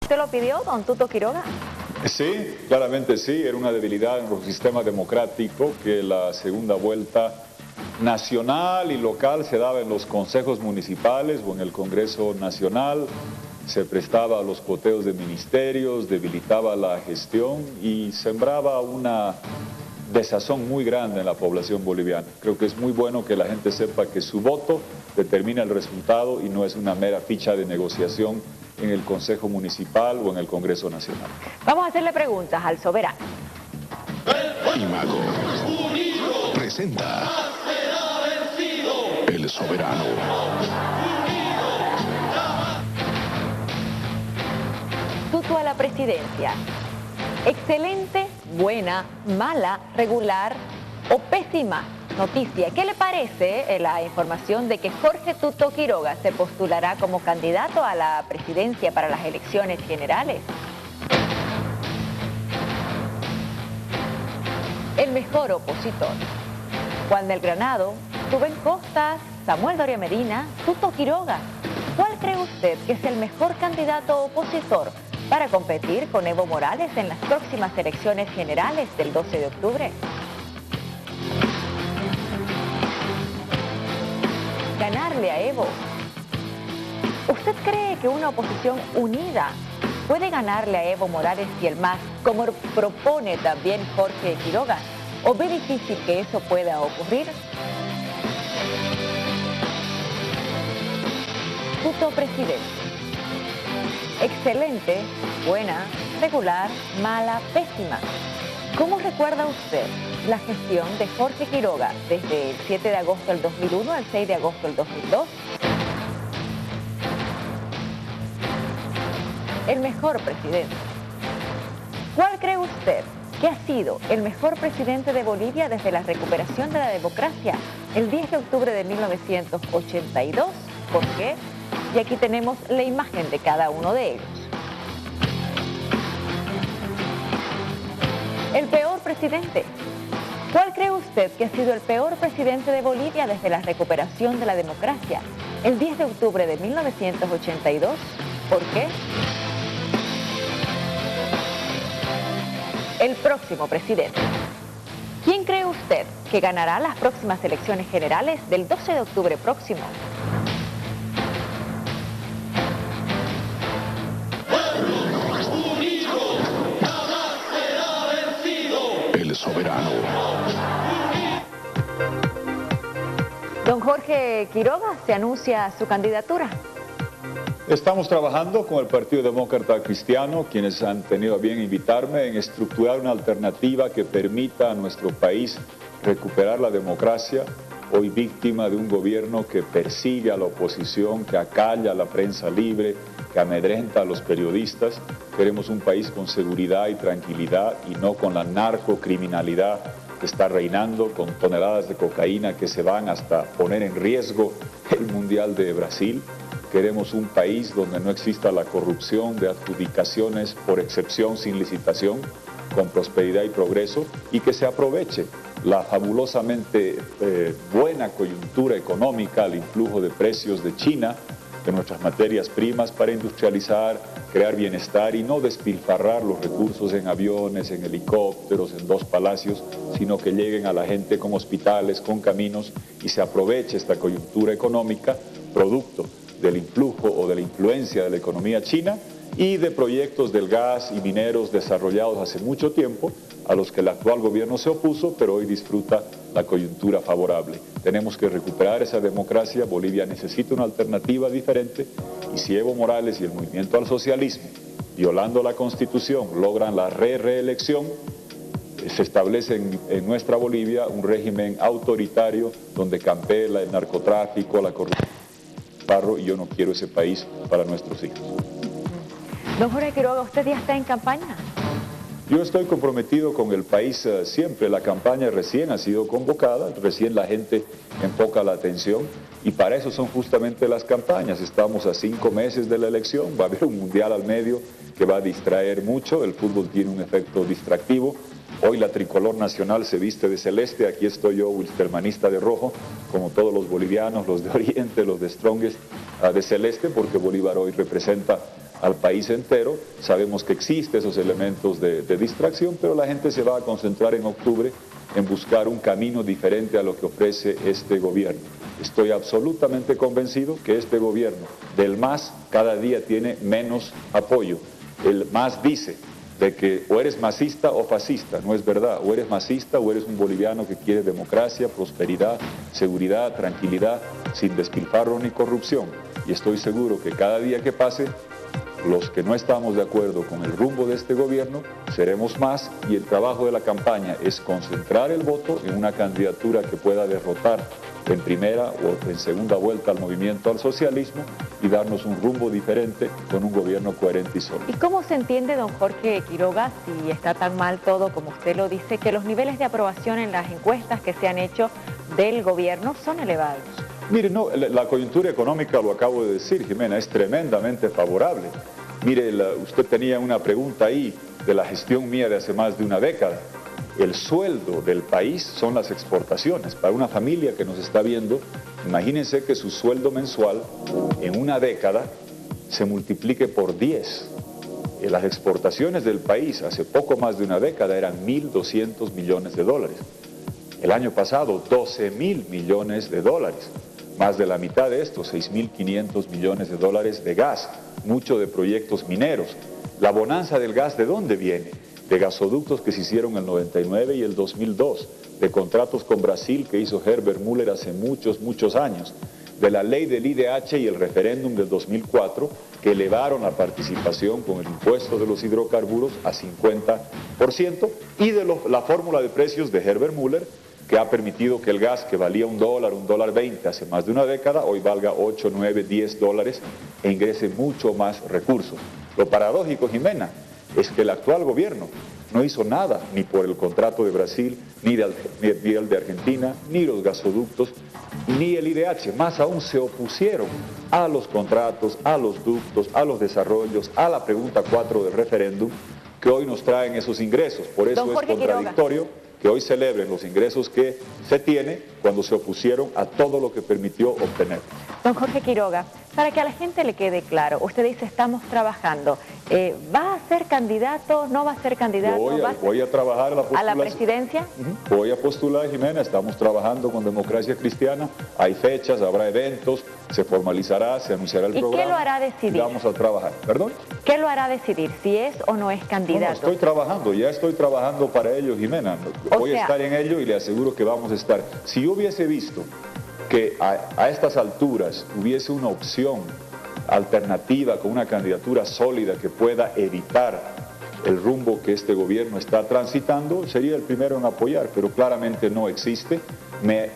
¿Usted lo pidió, don Tuto Quiroga? Sí, claramente sí, era una debilidad en nuestro sistema democrático que la segunda vuelta nacional y local se daba en los consejos municipales o en el Congreso Nacional, se prestaba a los coteos de ministerios, debilitaba la gestión y sembraba una desazón muy grande en la población boliviana. Creo que es muy bueno que la gente sepa que su voto determina el resultado y no es una mera ficha de negociación en el Consejo Municipal o en el Congreso Nacional. Vamos a hacerle preguntas al soberano. Imago presenta El Soberano. Tuto a la presidencia. Excelente, buena, mala, regular o pésima noticia. ¿Qué le parece la información de que Jorge Tuto Quiroga se postulará como candidato a la presidencia para las elecciones generales? El mejor opositor. Juan del Granado, Rubén Costas, Samuel Doria Medina, Tuto Quiroga. ¿Cuál cree usted que es el mejor candidato opositor para competir con Evo Morales en las próximas elecciones generales del 12 de octubre? Ganarle a Evo. ¿Usted cree que una oposición unida puede ganarle a Evo Morales y el MAS, como propone también Jorge Quiroga? ¿O ve difícil que eso pueda ocurrir? Tuto presidente. Excelente, buena, regular, mala, pésima. ¿Cómo recuerda usted la gestión de Jorge Quiroga desde el 7 de agosto del 2001 al 6 de agosto del 2002? El mejor presidente. ¿Cuál cree usted que ha sido el mejor presidente de Bolivia desde la recuperación de la democracia el 10 de octubre de 1982? ¿Por qué? Y aquí tenemos la imagen de cada uno de ellos. El peor presidente. ¿Cuál cree usted que ha sido el peor presidente de Bolivia desde la recuperación de la democracia el 10 de octubre de 1982? ¿Por qué? El próximo presidente. ¿Quién cree usted que ganará las próximas elecciones generales del 12 de octubre próximo? El Soberano. Don Jorge Quiroga, se anuncia su candidatura. Estamos trabajando con el Partido Demócrata Cristiano, quienes han tenido a bien invitarme en estructurar una alternativa que permita a nuestro país recuperar la democracia, hoy víctima de un gobierno que persigue a la oposición, que acalla a la prensa libre, que amedrenta a los periodistas. Queremos un país con seguridad y tranquilidad y no con la narcocriminalidad que está reinando, con toneladas de cocaína que se van hasta poner en riesgo el Mundial de Brasil. Queremos un país donde no exista la corrupción de adjudicaciones por excepción sin licitación, con prosperidad y progreso, y que se aproveche la fabulosamente buena coyuntura económica, el influjo de precios de China, de nuestras materias primas para industrializar, crear bienestar y no despilfarrar los recursos en aviones, en helicópteros, en dos palacios, sino que lleguen a la gente con hospitales, con caminos y se aproveche esta coyuntura económica, producto del influjo o de la influencia de la economía china y de proyectos del gas y mineros desarrollados hace mucho tiempo, a los que el actual gobierno se opuso, pero hoy disfruta la coyuntura favorable. Tenemos que recuperar esa democracia. Bolivia necesita una alternativa diferente, y si Evo Morales y el movimiento al socialismo, violando la Constitución, logran la reelección, se establece en nuestra Bolivia un régimen autoritario donde campea el narcotráfico, la corrupción, y yo no quiero ese país para nuestros hijos. Don Jorge Quiroga, ¿usted ya está en campaña? Yo estoy comprometido con el país siempre. La campaña recién ha sido convocada, recién la gente enfoca la atención y para eso son justamente las campañas. Estamos a 5 meses de la elección, va a haber un mundial al medio que va a distraer mucho, el fútbol tiene un efecto distractivo. Hoy la tricolor nacional se viste de celeste, aquí estoy yo, wilstermanista de rojo, como todos los bolivianos, los de Oriente, los de Strongest, de celeste, porque Bolívar hoy representa al país entero. Sabemos que existen esos elementos de distracción, pero la gente se va a concentrar en octubre en buscar un camino diferente a lo que ofrece este gobierno. Estoy absolutamente convencido que este gobierno del MAS cada día tiene menos apoyo. El MAS dice de que o eres masista o fascista, no es verdad, o eres masista o eres un boliviano que quiere democracia, prosperidad, seguridad, tranquilidad, sin despilfarro ni corrupción. Y estoy seguro que cada día que pase, los que no estamos de acuerdo con el rumbo de este gobierno, seremos más, y el trabajo de la campaña es concentrar el voto en una candidatura que pueda derrotar en primera o en segunda vuelta al movimiento al socialismo y darnos un rumbo diferente con un gobierno coherente y sólido. ¿Y cómo se entiende, don Jorge Quiroga, si está tan mal todo como usted lo dice, que los niveles de aprobación en las encuestas que se han hecho del gobierno son elevados? Mire, no, la coyuntura económica, lo acabo de decir, Jimena, es tremendamente favorable. Mire, usted tenía una pregunta ahí de la gestión mía de hace más de una década. El sueldo del país son las exportaciones. Para una familia que nos está viendo, imagínense que su sueldo mensual en una década se multiplique por 10. Las exportaciones del país hace poco más de una década eran 1.200 millones de dólares. El año pasado, 12.000 millones de dólares. Más de la mitad de estos, 6.500 millones de dólares de gas, mucho de proyectos mineros. La bonanza del gas, ¿de dónde viene? De gasoductos que se hicieron en el 99 y el 2002, de contratos con Brasil que hizo Herbert Müller hace muchos años, de la ley del IDH y el referéndum del 2004 que elevaron la participación con el impuesto de los hidrocarburos a 50%, y de la fórmula de precios de Herbert Müller, que ha permitido que el gas, que valía $1, $1.20 hace más de una década, hoy valga 8, 9, 10 dólares e ingrese mucho más recursos. Lo paradójico, Jimena, es que el actual gobierno no hizo nada ni por el contrato de Brasil, ni el de Argentina, ni los gasoductos, ni el IDH. Más aún, se opusieron a los contratos, a los ductos, a los desarrollos, a la pregunta 4 del referéndum, que hoy nos traen esos ingresos. Por eso es contradictorio que hoy celebren los ingresos que se tiene cuando se opusieron a todo lo que permitió obtener. Don Jorge Quiroga, para que a la gente le quede claro, usted dice estamos trabajando, ¿va a ser candidato, no va a ser candidato? Voy a trabajar a la presidencia. Voy a postular, Jimena, estamos trabajando con Democracia Cristiana, hay fechas, habrá eventos, se formalizará, se anunciará el programa. ¿Y qué lo hará decidir? Vamos a trabajar. ¿Perdón? ¿Qué lo hará decidir, si es o no es candidato? No, estoy trabajando, ya estoy trabajando para ello, Jimena. Voy a estar en ello y le aseguro que vamos a estar. Si yo hubiese visto que a estas alturas hubiese una opción alternativa con una candidatura sólida que pueda evitar el rumbo que este gobierno está transitando, sería el primero en apoyar, pero claramente no existe. Me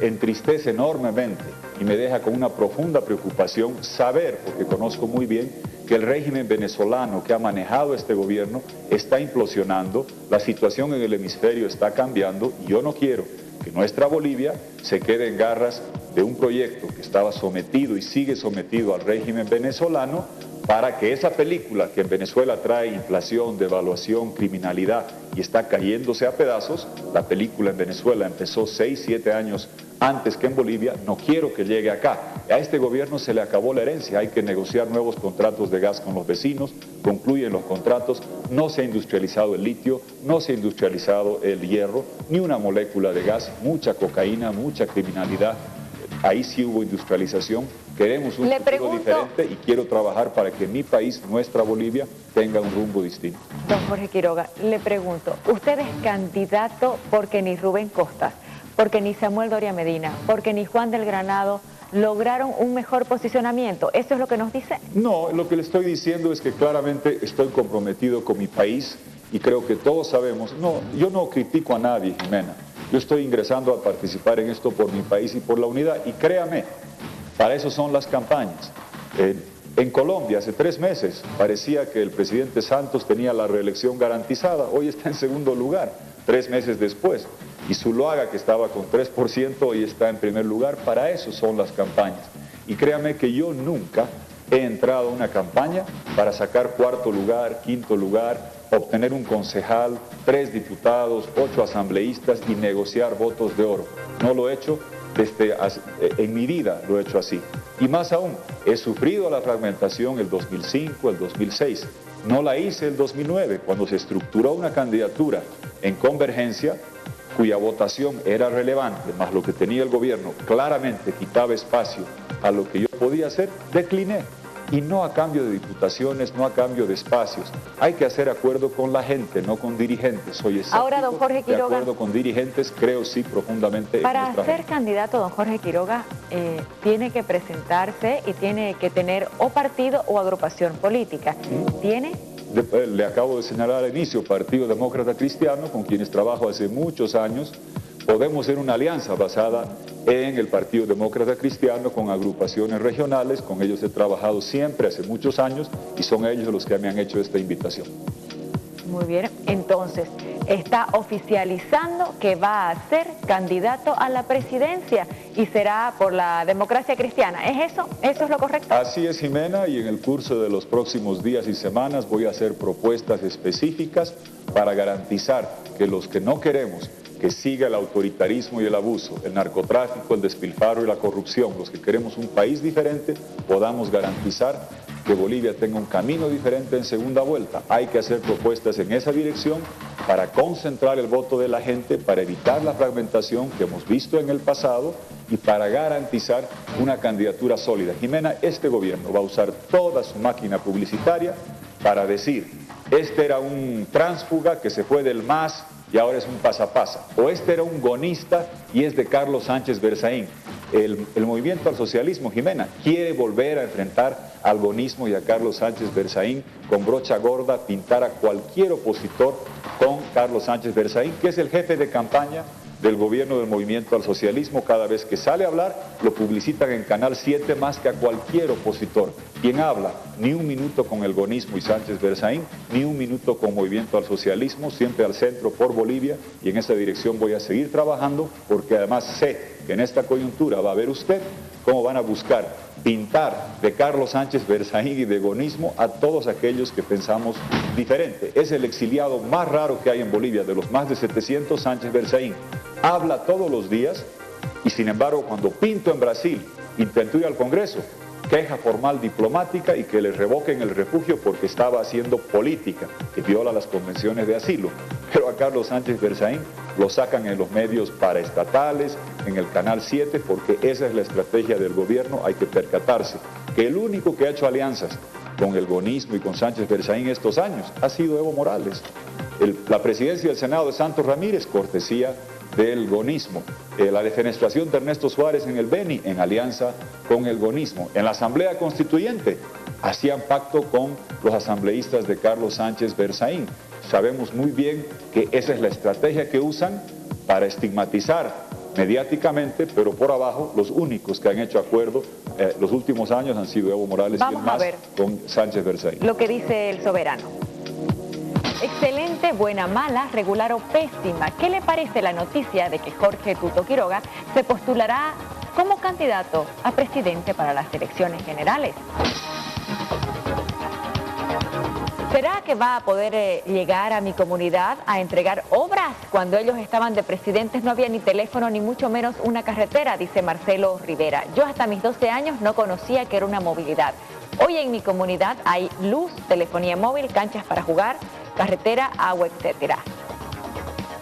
entristece enormemente y me deja con una profunda preocupación saber, porque conozco muy bien, que el régimen venezolano que ha manejado este gobierno está implosionando, la situación en el hemisferio está cambiando, y yo no quiero que nuestra Bolivia se quede en garras de un proyecto que estaba sometido y sigue sometido al régimen venezolano, para que esa película que en Venezuela trae inflación, devaluación, criminalidad y está cayéndose a pedazos, la película en Venezuela empezó 6, 7 años antes que en Bolivia, no quiero que llegue acá. A este gobierno se le acabó la herencia, hay que negociar nuevos contratos de gas con los vecinos, concluyen los contratos, no se ha industrializado el litio, no se ha industrializado el hierro, ni una molécula de gas, mucha cocaína, mucha criminalidad. Ahí sí hubo industrialización, queremos un futuro diferente y quiero trabajar para que mi país, nuestra Bolivia, tenga un rumbo distinto. Don Jorge Quiroga, le pregunto, ¿usted es candidato porque ni Rubén Costas, porque ni Samuel Doria Medina, porque ni Juan del Granado lograron un mejor posicionamiento? ¿Eso es lo que nos dice? No, lo que le estoy diciendo es que claramente estoy comprometido con mi país y creo que todos sabemos, yo no critico a nadie, Jimena. Yo estoy ingresando a participar en esto por mi país y por la unidad, y créame, para eso son las campañas. En Colombia, hace 3 meses, parecía que el presidente Santos tenía la reelección garantizada, hoy está en segundo lugar, 3 meses después, y Zuluaga, que estaba con 3%, hoy está en primer lugar. Para eso son las campañas. Y créame que yo nunca he entrado a una campaña para sacar 4º lugar, 5º lugar, obtener un concejal, 3 diputados, 8 asambleístas y negociar votos de oro. No lo he hecho en mi vida lo he hecho así. Y más aún, he sufrido la fragmentación el 2005, el 2006. No la hice el 2009, cuando se estructuró una candidatura en Convergencia, cuya votación era relevante, más lo que tenía el gobierno claramente quitaba espacio a lo que yo podía hacer, decliné. Y no a cambio de diputaciones, no a cambio de espacios. Hay que hacer acuerdo con la gente, no con dirigentes. Soy escéptico. Ahora, don Jorge Quiroga, de acuerdo con dirigentes, creo sí profundamente en para nuestra ser gente. candidato, don Jorge Quiroga, tiene que presentarse y tiene que tener o partido o agrupación política. ¿Tiene? Le acabo de señalar al inicio, Partido Demócrata Cristiano, con quienes trabajo hace muchos años. Podemos ser una alianza basada en el Partido Demócrata Cristiano con agrupaciones regionales, con ellos he trabajado siempre hace muchos años y son ellos los que me han hecho esta invitación. Muy bien, entonces está oficializando que va a ser candidato a la presidencia y será por la democracia cristiana. ¿Es eso? ¿Eso es lo correcto? Así es, Jimena, y en el curso de los próximos días y semanas voy a hacer propuestas específicas para garantizar que los que no queremos que siga el autoritarismo y el abuso, el narcotráfico, el despilfarro y la corrupción, los que queremos un país diferente, podamos garantizar que Bolivia tenga un camino diferente en segunda vuelta. Hay que hacer propuestas en esa dirección para concentrar el voto de la gente, para evitar la fragmentación que hemos visto en el pasado y para garantizar una candidatura sólida. Jimena, este gobierno va a usar toda su máquina publicitaria para decir, este era un tránsfuga que se fue del MAS y ahora es un pasapasa, o este era un gonista y es de Carlos Sánchez Berzaín. El movimiento al socialismo, Jimena, quiere volver a enfrentar al gonismo y a Carlos Sánchez Berzaín con brocha gorda, pintar a cualquier opositor con Carlos Sánchez Berzaín, que es el jefe de campaña del gobierno del movimiento al socialismo. Cada vez que sale a hablar, lo publicitan en Canal 7 más que a cualquier opositor. Quien habla, ni un minuto con el gonismo y Sánchez Berzaín, ni un minuto con movimiento al socialismo, siempre al centro por Bolivia, y en esa dirección voy a seguir trabajando, porque además sé que en esta coyuntura va a ver usted cómo van a buscar pintar de Carlos Sánchez Berzaín y de gonismo a todos aquellos que pensamos diferente. Es el exiliado más raro que hay en Bolivia, de los más de 700, Sánchez Berzaín. Habla todos los días y sin embargo cuando Pinto en Brasil intentó ir al Congreso, queja formal diplomática y que le revoquen el refugio porque estaba haciendo política, que viola las convenciones de asilo. Pero a Carlos Sánchez Berzaín lo sacan en los medios paraestatales, en el Canal 7, porque esa es la estrategia del gobierno. Hay que percatarse que el único que ha hecho alianzas con el gonismo y con Sánchez Berzaín estos años ha sido Evo Morales. La presidencia del Senado de Santos Ramírez, cortesía del gonismo. La defenestración de Ernesto Suárez en el Beni, en alianza con el gonismo. En la Asamblea Constituyente, hacían pacto con los asambleístas de Carlos Sánchez Berzaín. Sabemos muy bien que esa es la estrategia que usan para estigmatizar mediáticamente, pero por abajo los únicos que han hecho acuerdo los últimos años han sido Evo Morales y el MAS con Sánchez Berzaín. Lo que dice el soberano. Excelente, buena, mala, regular o pésima. ¿Qué le parece la noticia de que Jorge Tuto Quiroga se postulará como candidato a presidente para las elecciones generales? ¿Será que va a poder llegar a mi comunidad a entregar obras? Cuando ellos estaban de presidentes no había ni teléfono ni mucho menos una carretera, dice Marcelo Rivera. Yo hasta mis 12 años no conocía que era una movilidad. Hoy en mi comunidad hay luz, telefonía móvil, canchas para jugar, carretera, agua, etcétera.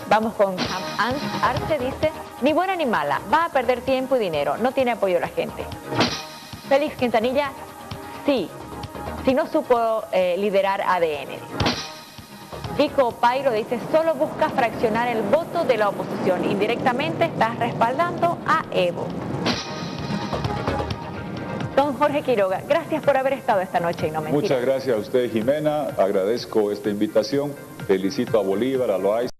Vamos con Arce, dice, ni buena ni mala, va a perder tiempo y dinero, no tiene apoyo la gente. Félix Quintanilla, sí, si no supo liderar ADN. Vico Pairo dice, solo busca fraccionar el voto de la oposición, indirectamente está respaldando a Evo. Don Jorge Quiroga, gracias por haber estado esta noche en No Mentiras. Muchas gracias a usted, Jimena. Agradezco esta invitación. Felicito a Bolívar, a Loaiza.